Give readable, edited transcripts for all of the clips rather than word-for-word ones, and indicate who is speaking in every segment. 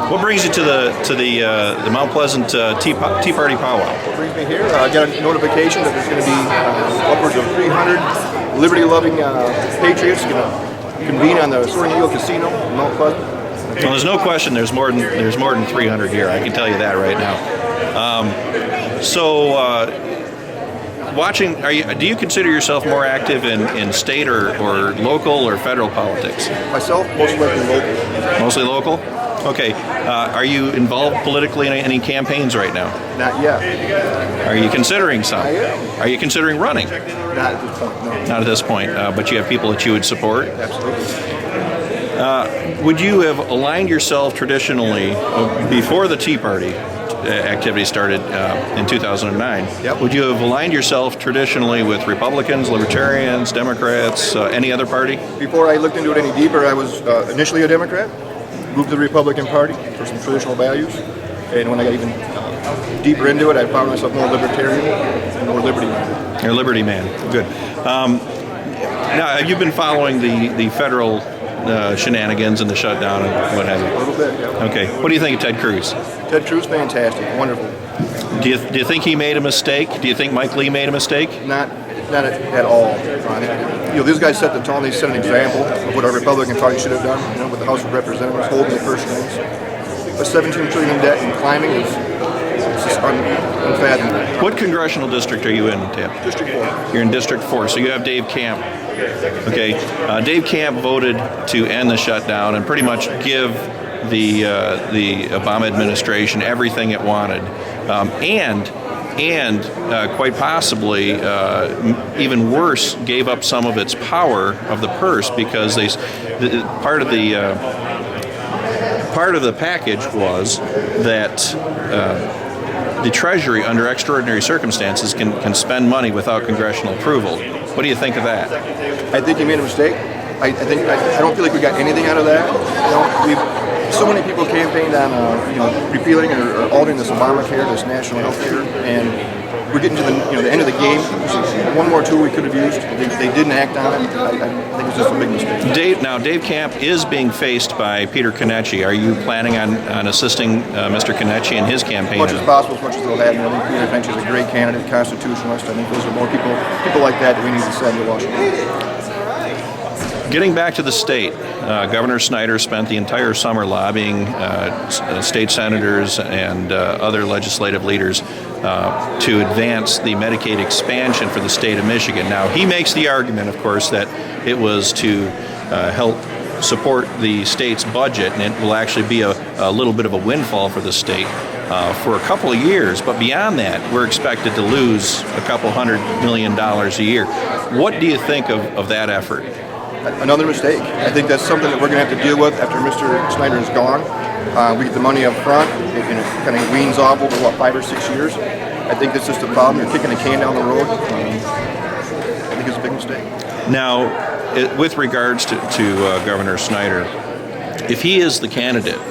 Speaker 1: What brings you to the Mount Pleasant Tea Party Powwow?
Speaker 2: What brings me here? I got a notification that there's going to be upwards of 300 liberty-loving patriots going to convene on the Soaring Eagle Casino in Mount Pleasant.
Speaker 1: Well, there's no question there's more than 300 here. I can tell you that right now. Do you consider yourself more active in state or local or federal politics?
Speaker 2: Myself, most likely local.
Speaker 1: Mostly local? Okay. Are you involved politically in any campaigns right now?
Speaker 2: Not yet.
Speaker 1: Are you considering some?
Speaker 2: I am.
Speaker 1: Are you considering running?
Speaker 2: Not at this point, no.
Speaker 1: Not at this point, but you have people that you would support?
Speaker 2: Absolutely.
Speaker 1: Would you have aligned yourself traditionally before the Tea Party activity started in 2009?
Speaker 2: Yep.
Speaker 1: Would you have aligned yourself traditionally with Republicans, Libertarians, Democrats, any other party?
Speaker 2: Before I looked into it any deeper, I was initially a Democrat, moved to the Republican Party for some traditional values, and when I got even deeper into it, I found myself more libertarian and more liberty-minded.
Speaker 1: You're a liberty man. Good. Now, have you been following the federal shenanigans and the shutdown and what have you?
Speaker 2: A little bit, yeah.
Speaker 1: Okay. What do you think of Ted Cruz?
Speaker 2: Ted Cruz, fantastic, wonderful.
Speaker 1: Do you think he made a mistake? Do you think Mike Lee made a mistake?
Speaker 2: Not at all. These guys set the tone. They set an example of what our Republican Party should have done. With the House of Representatives holding the purse strings. A $17 trillion debt and climbing is just unfathomable.
Speaker 1: What congressional district are you in, Tab?
Speaker 2: District 4.
Speaker 1: You're in District 4, so you have Dave Camp. Okay. Dave Camp voted to end the shutdown and pretty much give the Obama administration everything it wanted, and quite possibly even worse, gave up some of its power of the purse because part of the package was that the Treasury, under extraordinary circumstances, can spend money without congressional approval. What do you think of that?
Speaker 2: I think he made a mistake. I don't feel like we got anything out of that. So many people campaigned on repealing or altering this Obamacare, this national health care, and we're getting to the end of the game. One more tool we could have used. They didn't act on it. I think it's just a big mistake.
Speaker 1: Dave Camp is being faced by Peter Konecny. Are you planning on assisting Mr. Konecny in his campaign?
Speaker 2: As much as possible, as much as they'll have me. I think Peter thinks he's a great candidate, constitutionalist. I think those are more people like that we need to send to Washington.
Speaker 1: Getting back to the state, Governor Snyder spent the entire summer lobbying state senators and other legislative leaders to advance the Medicaid expansion for the state of Michigan. Now, he makes the argument, of course, that it was to help support the state's budget, and it will actually be a little bit of a windfall for the state for a couple of years. But beyond that, we're expected to lose a couple $100 million a year. What do you think of that effort?
Speaker 2: Another mistake. I think that's something that we're going to have to deal with after Mr. Snyder is gone. We get the money up front, and it kind of weans off over, 5 or 6 years. I think that's just a problem. You're kicking a can down the road. I think it's a big mistake.
Speaker 1: Now, with regards to Governor Snyder, if he is the candidate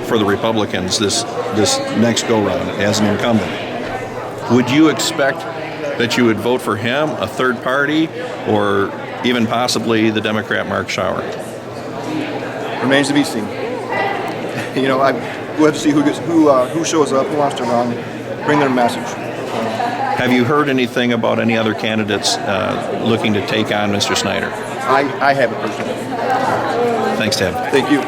Speaker 1: for the Republicans this next go-round as an incumbent, would you expect that you would vote for him, a third party, or even possibly the Democrat Mark Schauer?
Speaker 2: Remains to be seen. We'll have to see who shows up, who wants to run, bring their message.
Speaker 1: Have you heard anything about any other candidates looking to take on Mr. Snyder?
Speaker 2: I haven't personally.
Speaker 1: Thanks, Ted.
Speaker 2: Thank you.